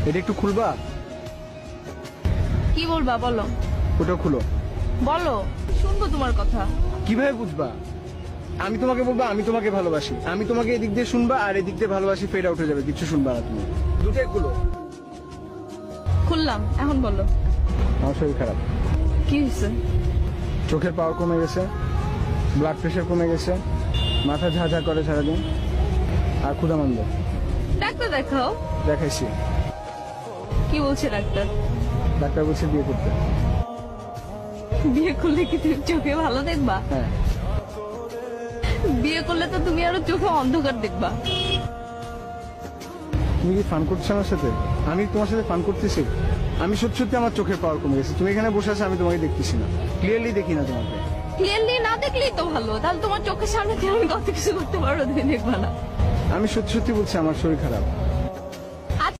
এটা একটু খুলবা? কি বলবা বলো? ওটা খুলো। বলো, শুনবো তোমার কথা। কিভাবে বুঝবা? আমি তোমাকে বলবো আমি তোমাকে ভালোবাসি, আমি তোমাকে এদিক দিয়ে শুনবা আর এদিক দিয়ে ভালোবাসি ফেড আউট হয়ে যাবে, কিছু শুনবা না তুমি। দুটাই খুলো। খুললাম, এখন বলো। আমার শরীর খারাপ। কি হয়েছে? চোখের পাওয়ার কমে গেছে, ব্লাড প্রেশার কমে গেছে, মাথা ঝাঝা করে সারাদিন, আর ক্ষুধামন্দ। ডাক্তার দেখাও। দেখাইছি। কি বলছে ডাক্তার? ডাক্তার বলছে বিয়ে করতে। বিয়ে করলে কি তুমি চোখে ভালো দেখবা? হ্যাঁ। বিয়ে করলে তো তুমি আরো চোখে অন্ধকার দেখবা। তুমি কি ফান করছো আমার সাথে? আমি তোমার সাথে ফান করতেছি? আমি সত্যি সত্যি আমার চোখের পাওয়ার কমে গেছে। তুমি এখানে বসে আছো, আমি তোমাকে দেখতেছি না, ক্লিয়ারলি দেখি না তোমাকে। ক্লিয়ারলি না দেখলেই তো ভালো, তাহলে তোমার চোখের সামনে দিয়ে আমি কত কিছু করতে পারো, তুমি দেখবা না। আমি সত্যি সত্যি বলছি আমার শরীর খারাপ।